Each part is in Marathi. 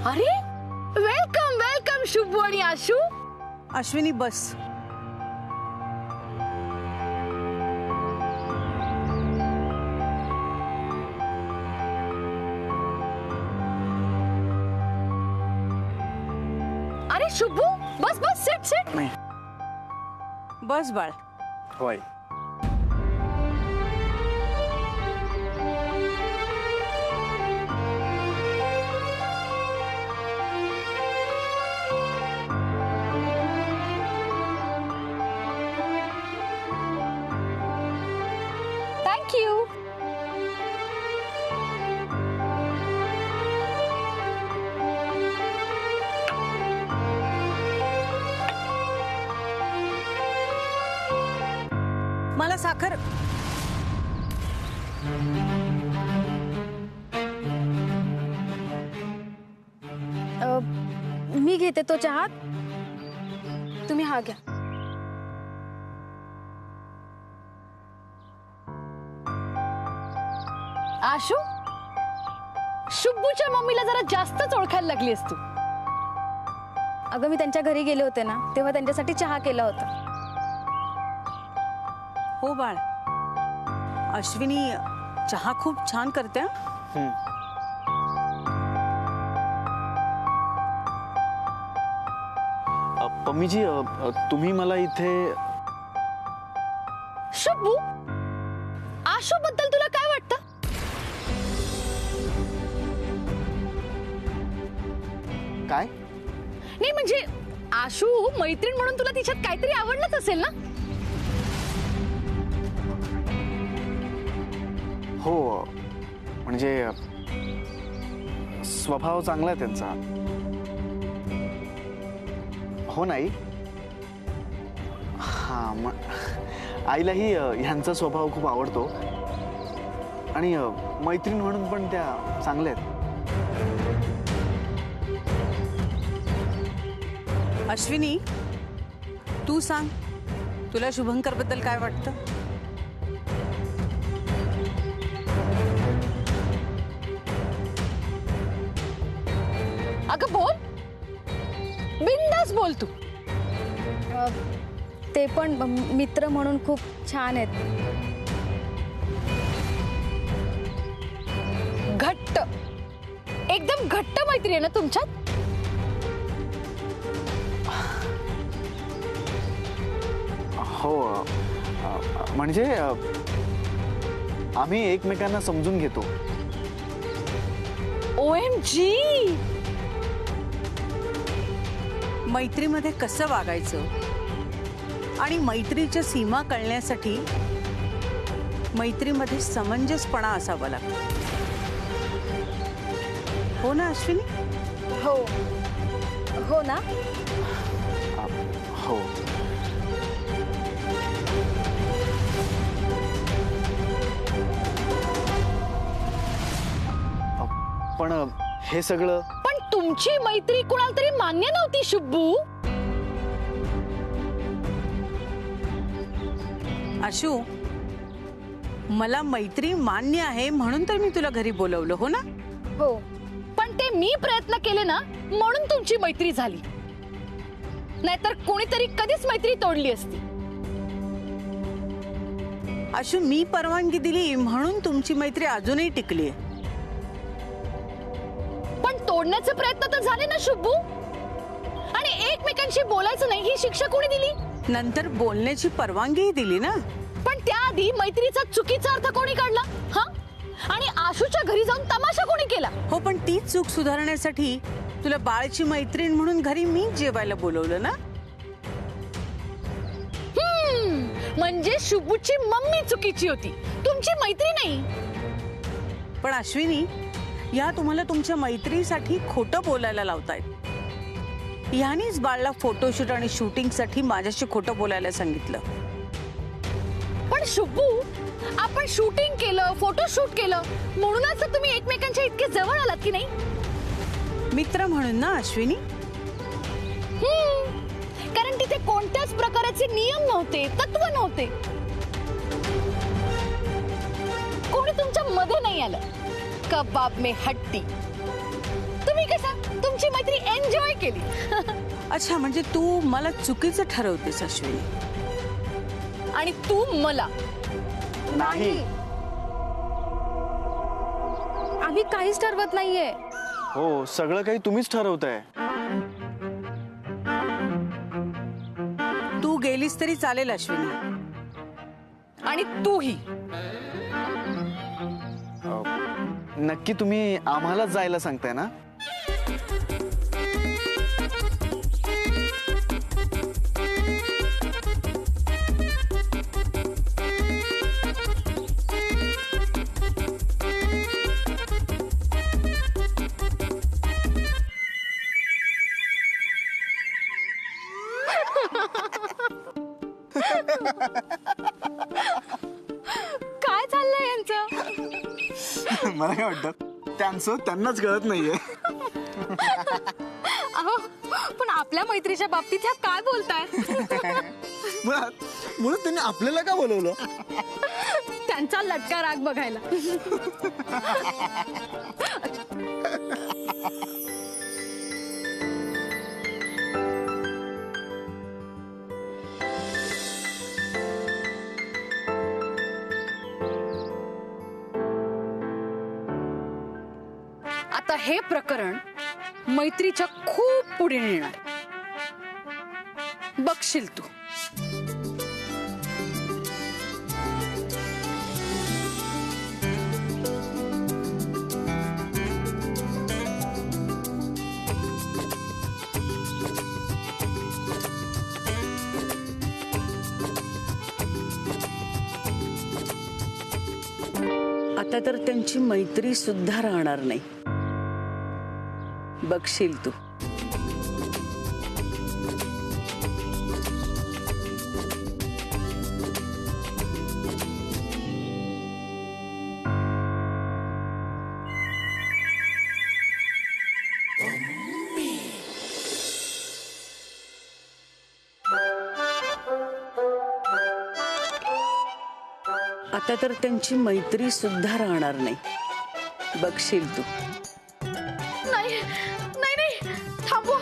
अरे वेलकम वेलकम शुभू आणि आशू. अश्विनी बस. अरे शुभू बस बस सिट सिट. नाही. बस बाळ. होय. थँक्यू. मला साखर. मी घेते तो चहा, तुम्ही हा घ्या. आशू शुभूच्या मम्मीला जरा जास्तच ओळखायला लागलीस तू. अगं मी त्यांच्या घरी गेले होते ना, तेव्हा त्यांच्यासाठी चहा केला होता. हो बाळ. अश्विनी चहा खूप छान करते. पम्मीजी तुम्ही मला इथे. शुभू आशू बद्दल तुला काय वाटतं? काय? नाही म्हणजे आशू मैत्रीण म्हणून तुला तिच्यात काहीतरी आवडलंच असेल ना? हो म्हणजे स्वभाव चांगला आहे त्यांचा. हो नाही. हा आईलाही ह्यांचा स्वभाव खूप आवडतो आणि मैत्रीण म्हणून पण त्या चांगल्या आहेत. अश्विनी तू सांग, तुला शुभंकर बद्दल काय वाटतं? अगं बोल, बिंदास बोल तू. ते पण मित्र म्हणून खूप छान आहेत. घट्ट, एकदम घट्ट मैत्री आहे ना तुमच्यात? हो म्हणजे आम्ही एकमेकांना समजून घेतो. OMG. मैत्रीमध्ये कसं वागायचं आणि मैत्रीच्या सीमा कळण्यासाठी मैत्रीमध्ये समंजसपणा असावा लागतो. हो ना अश्विनी? हो हो ना. हो. पण हे सगळं. पण तुमची मैत्री कुणाला तरी मान्य नव्हती शुभू. आशू मला मैत्री मान्य आहे म्हणून तर मी तुला घरी बोलवलं. हो ना? हो. पण ते मी प्रयत्न केले ना म्हणून तुमची मैत्री झाली, नाहीतर कोणीतरी कधीच मैत्री तोडली असती. आशू मी परवानगी दिली म्हणून तुमची मैत्री अजूनही टिकली आहे. पण तोडण्याचे प्रयत्न तर झाले ना शुभू. आणि एकमेकांशी बोलायचं नाही ही शिक्षा कोणी दिली? नंतर बोलण्याची परवानगीही दिली ना. पण त्याआधी मैत्रीचा चुकीचा अर्थ कोणी काढला? हा? आणि आशूच्या घरी जाऊन तमाशा कोणी केला? हो पण ती चूक सुधारण्यासाठी तुला बाळची मैत्रीण म्हणून घरी मी जेवायला बोलवलं ना. म्हणजे शुभूची मम्मी चुकीची होती, तुमची मैत्री नाही. पण अश्विनी या तुम्हाला तुमच्या मैत्रीसाठी खोटं बोलायला लावतायत. ह्यानीच बाळला फोटोशूट आणि शूटिंग साठी माझ्याशी खोटं बोलायला सांगितलं. पण शुभू आपण शूटिंग केलं, फोटोशूट केलं म्हणूनच तर तुम्ही एकमेकांच्या इतके जवळ आलात की नाही? मित्र म्हणून ना अश्विनी. कारण तिथे कोणत्याच प्रकारचे नियम नव्हते, तत्व नव्हते. कोणी तुमच्या मध्ये नाही आलं. कबाब में हड्डी, तुम्ही कसं तुमची मैत्री एन्जॉय केली. अच्छा, म्हणजे तू मला चुकीचं ठरवतेस अश्विनी. आणि तू मला. नाही. आम्ही काहीच ठरवत नाहीये. हो, सगळं काही तुम्हीच ठरवताय. तू गेलीस तरी चालेल अश्विनी. आणि तूही. नक्की तुम्ही आम्हाला जायला सांगताय ना? काय चाललंय यांचं? मला काय वाटतं त्यांचं त्यांनाच कळत नाहीये. अहो, पण आपल्या मैत्रीच्या बाबतीत ह्या काय बोलतायत? मुळात त्यांनी आपल्याला का बोलवलं? त्यांचा लटका राग बघायला. आता हे प्रकरण मैत्रीच्या खूप पुढे नेणार. बघशील तू. आता तर त्यांची मैत्री सुद्धा राहणार नाही. बघशील तू. आता तर त्यांची मैत्री सुद्धा राहणार नाही. बघशील तू. नाही नाही नाही, थांबवा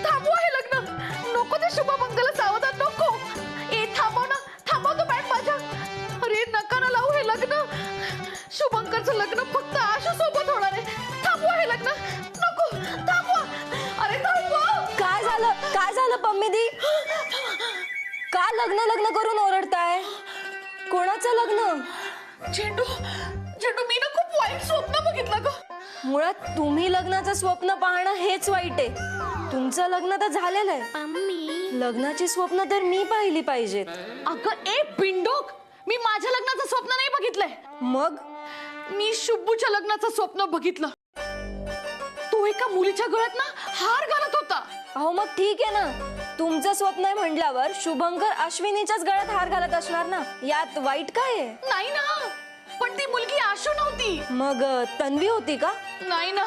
थांबवा हे लग्न. नको ते शुभमंगल सावधान नको. ए थांबव ना, थांबव तो बॅट माझ्या. अरे नका ना लावू हे लग्न. शुभंकरचं लग्न फक्त आशू सोबत होणार आहे. थांबवा हे लग्न. नको, थांबवा. अरे थांबवा. काय झालं पम्मीदी? का लग्न करून ओरडताय? कोणाचं लग्न? झेंडू झेंडू, मी ना खूप वाईट स्वप्न बघितलं ग. मुळात तुम्ही लग्नाचं स्वप्न पाहणं हेच वाईट आहे. तुमचं लग्न तर झालेलं आहे. लग्नाची स्वप्न तर मी पाहिली पाहिजेत. अगं ए बिंडोक, मी माझ्या लग्नाचं स्वप्न नाही बघितलंय. मग मी शुभूच्या लग्नाचं स्वप्न बघितलं. तो एका मुलीच्या गळ्यात ना हार घालत होता. अहो मग ठीक आहे ना. तुमचं स्वप्न आहे म्हटल्यावर शुभंकर अश्विनीच्याच गळ्यात हार घालत असणार ना. यात वाईट काय आहे? नाही ना, पण ती मुलगी आशू नव्हती. मग तन्वी होती का? नाही ना,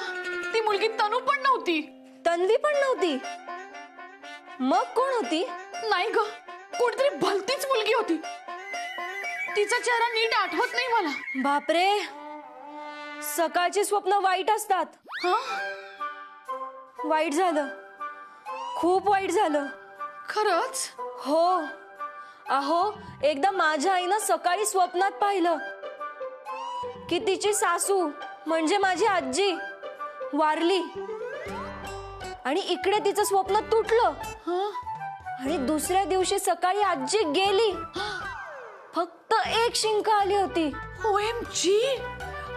ती मुलगी तनू पण नव्हती. तन्वी पण नव्हती. मग कोण होती? नाही ग, कोणतरी भलतीच मुलगी होती. तिचा चेहरा नीट आठवत नाही मला. बापरे, सकाळची स्वप्न वाईट असतात. हा, वाईट झालं, खूप वाईट झालं. खरंच? हो. अहो, एकदा माझ्या आईनं सकाळी स्वप्नात पाहिलं की तिची सासू म्हणजे माझी आजी वारली. आणि इकडे तिचं स्वप्न तुटलं. आणि दुसऱ्या दिवशी सकाळी आजी गेली. फक्त एक शिंक आली होती. OMG,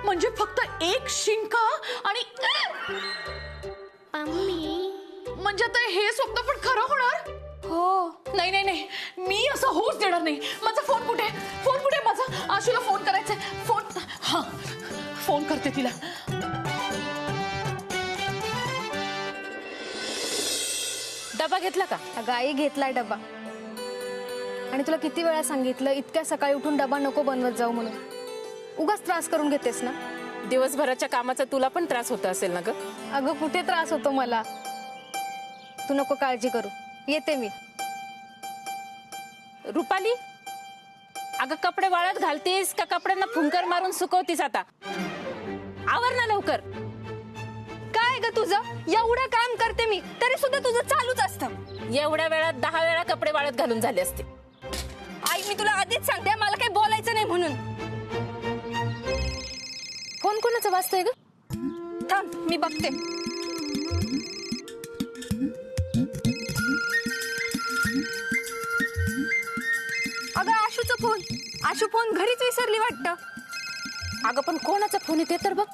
म्हणजे फक्त एक शिंका आणि म्हणजे आता हे स्वप्न पण खरं होणार? हो. नाही नाही नाही, मी असं होऊच देणार नाही. माझा फोन कुठे? फोन कुठे माझा? आशूला फोन करायचंय. फोन, हा फोन करते तिला. डबा घेतला का? गाई घेतलाय डबा. आणि तुला किती वेळा सांगितलं इतक्या सकाळी उठून डबा नको बनवत जाऊ म्हणून. उगाच त्रास करून घेतेस ना. दिवसभराच्या कामाचा तुला पण त्रास होत असेल ना ग? अगं कुठे त्रास होतो मला. तू नको काळजी करू, येते मी. रुपाली, अगं कपडे वाळत घालतीस का कपड्यांना फुंकर मारून सुकवतीस? आता आवर ना लवकर. काय ग तुझं? एवढं काम करते मी तरी सुद्धा तुझं चालूच असतं. एवढ्या वेळात 10 वेळा कपडे वाळत घालून झाले असते. आई मी तुला आधीच सांगते मला काही बोलायचं नाही म्हणून. फोन कोणाचा वाजतोय ग? थांब मी बघते. अगं आशूचा फोन. आशू फोन घरीच विसरली वाटतं. अगं पण कोणाचा फोन येते तर बघ.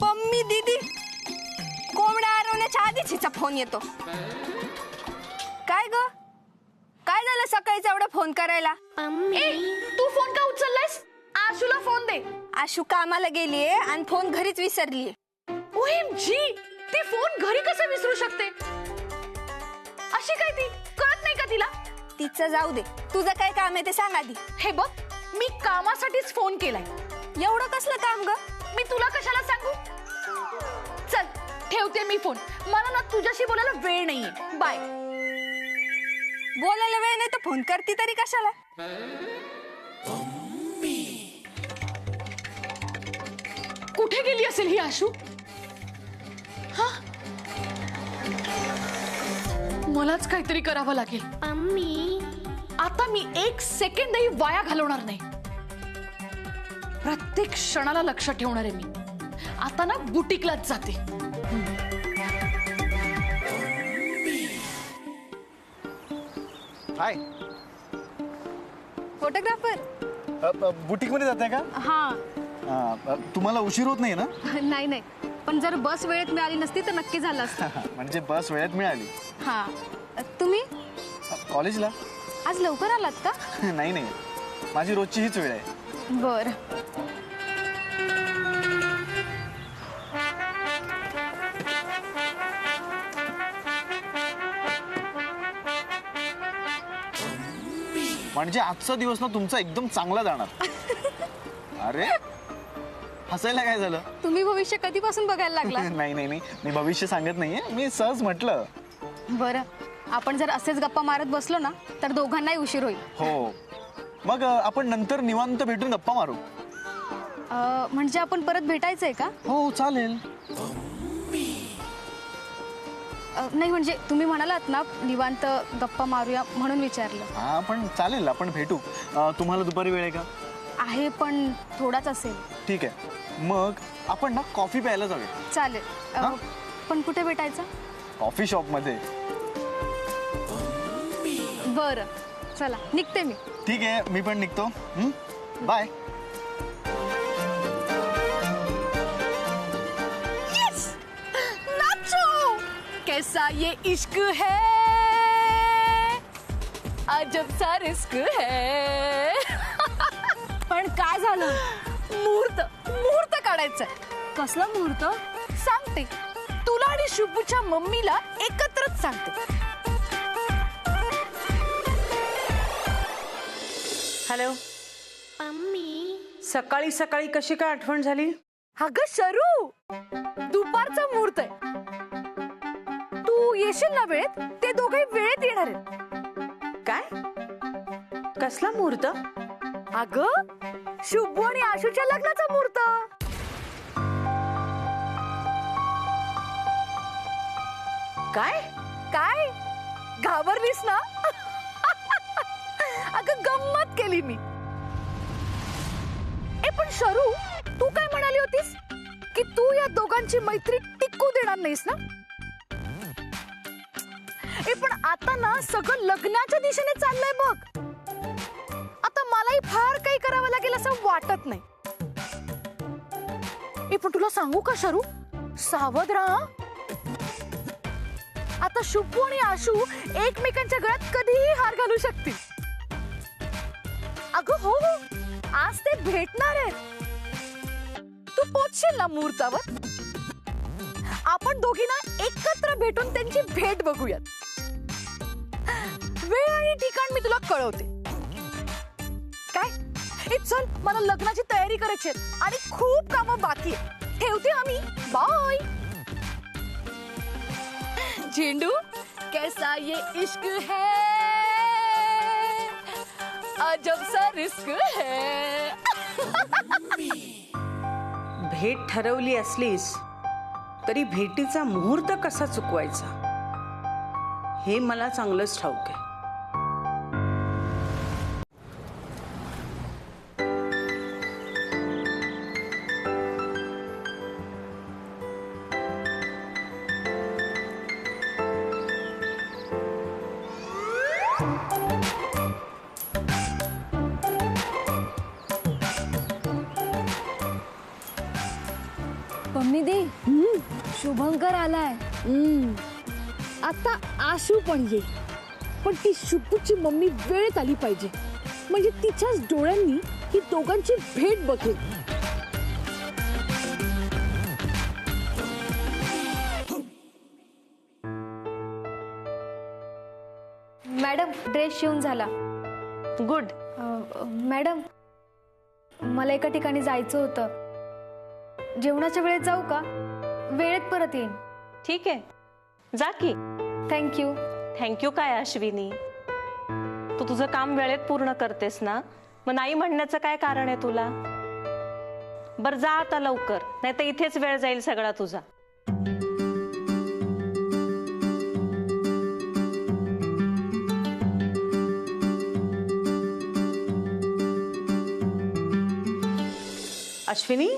पम्मी दीदी. कोंबड्या हरवण्याच्या आधीच हिचा फोन येतो. काय ग काय झालं सकाळीच एवढा फोन करायला? ए तू फोन का उचललायस? आशूला फोन दे. आशू कामाला गेलीये आणि फोन घरीच विसरलीये. OMG ती फोन घरी कसं विसरू शकते? अशी काय ती कळत नाही का तिला? तिचं जाऊ दे, तुझं काय काम आहे ते सांग आधी. हे बघ मी कामासाठीच फोन केलाय. एवढं कसलं काम ग? मी तुला कशाला सांगू? चल ठेवते मी फोन. मला ना तुझ्याशी बोलायला वेळ नाहीये. बाय. बोलायला वेळ नाही तर फोन करती तरी कशाला? कुठे गेली असेल ही आशू? हा मलाच काहीतरी करावं लागेल. आता मी एक सेकंडही वाया घालवणार नाही. प्रत्येक क्षणाला लक्ष ठेवणार आहे मी. आता ना बुटीकलाच जाते. हाय. फोटोग्राफर. बुटीक मध्ये जाताय का? हा तुम्हाला उशीर होत नाही ना? नाही नाही पण जर बस वेळेत मिळाली नसती तर नक्की झालं असतं. म्हणजे बस वेळेत मिळाली. हा तुम्ही कॉलेजला? आज लवकर आलात का? नाही नाही, माझी रोजची हीच वेळ आहे. बर. म्हणजे आजचा दिवस ना तुमचा एकदम चांगला जाणार. अरे हसायला काय झालं? तुम्ही भविष्य कधीपासून बघायला लागला? नाही नाही नाही, मी भविष्य सांगत नाहीये, मी सहज म्हटलं. बरं आपण जर असेच गप्पा मारत बसलो ना तर दोघांनाही उशीर होईल. हो मग आपण नंतर निवांत भेटून गप्पा मारू. म्हणजे आपण परत भेटायचंय का? हो चालेल. नाही म्हणजे तुम्ही म्हणालात ना निवांत गप्पा मारूया म्हणून विचारलं. हा पण चालेल, आपण भेटू. तुम्हाला दुपारी वेळ आहे का? आहे पण थोडाच असेल. ठीक आहे, मग आपण ना कॉफी प्यायला जाऊया. चालेल. हा? पण कुठे भेटायचं? कॉफी शॉप मध्ये. बरं चला निघते मी. ठीक आहे, मी पण निघतो. बाय. नाचो. कैसा ये इश्क है, अजब सा रिस्क है. पण काय झालं? मुहूर्त मुहूर्त काढायचंय. कसला मुहूर्त? सांगते तुला आणि शुभूच्या मम्मीला एकत्रच सांगते. हॅलो सकाळी सकाळी कशी काय आठवण झाली? अगं शरू, दुपारचा मुहूर्त आहे. तू येशील ना वेळेत? ते दोघे वेळेत येणार आहेत. काय कसला मुहूर्त? अगं शुभू आणि आशूच्या लग्नाचा मुहूर्त. काय काय घाबरलीस ना? अगं गंमत केली मी. ए पण शरू, तू काय म्हणाली होतीस की तू या दोघांची मैत्री टिकू देणार नाहीस ना? ए पण आता ना सगळं लग्नाच्या दिशेने चाललंय बघ. आता मलाही फार काही करावं लागेल असं वाटत नाही. ए पण तुला सांगू का शरू, सावध राहा. आता शुभू आणि आशू एकमेकांच्या गळ्यात कधीही हार घालू शकतील. अगं हो हो, आज ते भेटणार आहेत. तू पोचशील ना मुहूर्तावर? आपण दोघींना एकत्र भेटून त्यांची भेट बघूयात. वेळ आणि ठिकाण मी तुला कळवते. काय? ए चल, मला लग्नाची तयारी करायची आहे आणि खूप कामं बाकी आहे. ठेवते आम्ही. बाय. झेंडू, कैसा ये इश्क है, अजब सा रिस्क है. भेट ठरवली असलीस तरी भेटीचा मुहूर्त कसा चुकवायचा हे मला चांगलंच ठाऊक आहे. मम्मी दे शुभंकर आलाय. आता आशू पण येईल, पण ती शुभूची मम्मी वेळेत आली पाहिजे, म्हणजे तिच्याच डोळ्यांनी ही दोघांची भेट बघेल. मॅडम ड्रेस शिवून झाला. गुड. मॅडम मला एका ठिकाणी जायचं होतं. जेवणाच्या वेळेत जाऊ का? वेळेत परत येईन. ठीक आहे, जा की. थँक्यू. थँक्यू काय अश्विनी, तू तुझं काम वेळेत पूर्ण करतेस ना, मग नाही म्हणण्याचं काय कारण आहे तुला? बर जा आता लवकर, नाही तर इथेच वेळ जाईल सगळा तुझा. अश्विनी,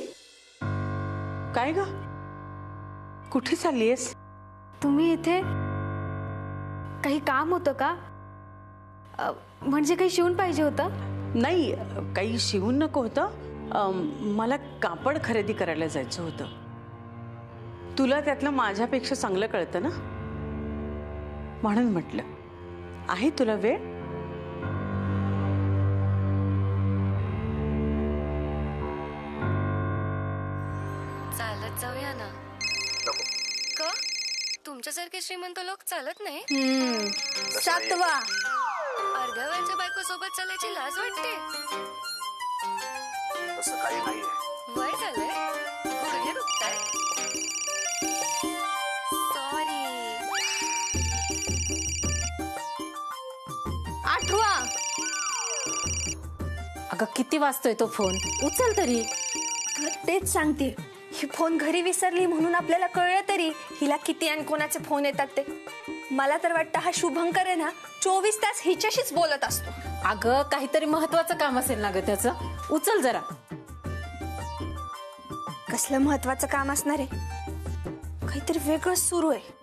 काय ग, कुठे चाललीयस? तुम्ही इथे काही काम होतं का? म्हणजे काही शिवून पाहिजे होतं? नाही, काही शिवून नको होतं. मला कापड खरेदी करायला जायचं होतं. तुला त्यातलं माझ्यापेक्षा चांगलं कळतं ना, म्हणून म्हटलं. आहे तुला वेळ? चालत जाऊया ना. का तुमच्यासारखे श्रीमंत लोक चालत नाही? 7वा. अर्ध्या वयाच्या बायको सोबत चालायची लाज वाटते. तसं काही नाहीये. वय झालंय, गुडघे दुखताय. सॉरी. 8वा. अगं किती वाजतोय तो फोन, उचल तरी. तेच सांगते, ही फोन घरी विसरली म्हणून आपल्याला कळलं तरी हिला किती आणि कोणाचे फोन येतात ते. मला तर वाटतं हा शुभंकर आहे ना 24 तास हिच्याशीच बोलत असतो. अगं काहीतरी महत्वाचं काम असेल ना ग त्याचं, उचल जरा. कसलं महत्वाचं काम असणार आहे? काहीतरी वेगळंच सुरू आहे.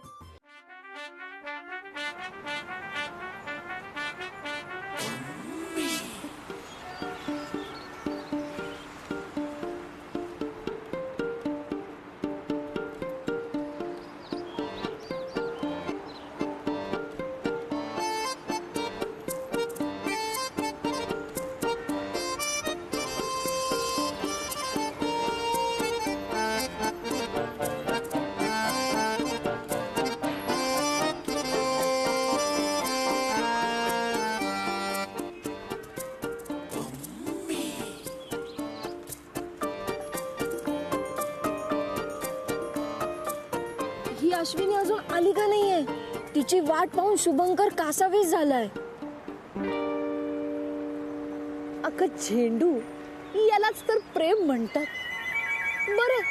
ही अश्विनी अजून आली का नाहीये? तिची वाट पाहून शुभंकर कासावीस झालाय. अगं झेंडू, यालाच तर प्रेम म्हणतात. बरं,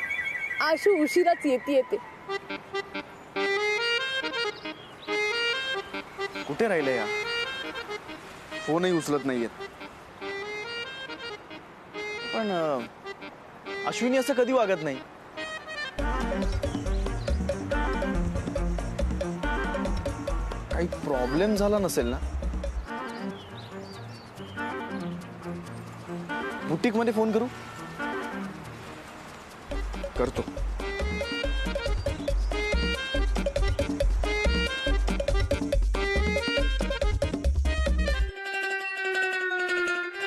आशू उशिराच येते. कुठे राहिलं या? फोनही उचलत नाहीयेत. पण अश्विनी असं कधी वागत नाही. काही प्रॉब्लेम झाला नसेल ना? बुटीक मध्ये फोन करू? करतो.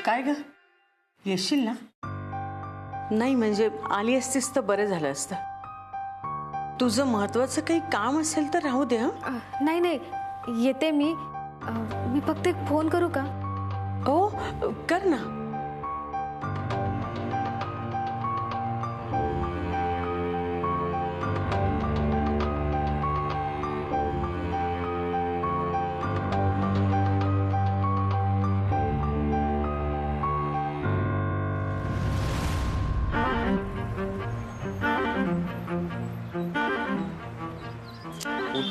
काय ग, येशील ना? नाही म्हणजे आली असतीस तर बरं झालं असतं. तुझं महत्वाचं काही काम असेल तर राहू दे. हं, नाही, येते मी. मी फक्त एक फोन करू का? ओ कर ना.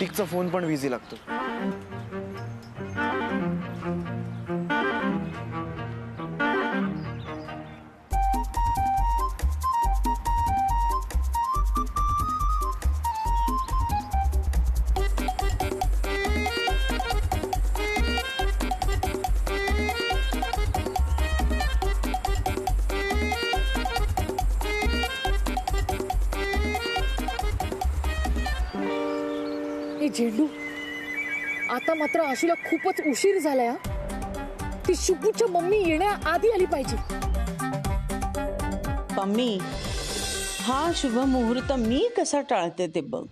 बुटीकचा फोन पण बिझी लागतो. हे झेंडू, आता मात्र आशूला खूपच उशीर झालाय हा. ती शुभूच्या मम्मी येण्याआधी आली पाहिजे. मम्मी, हा शुभ मुहूर्त मी कसा टाळते ते बघ.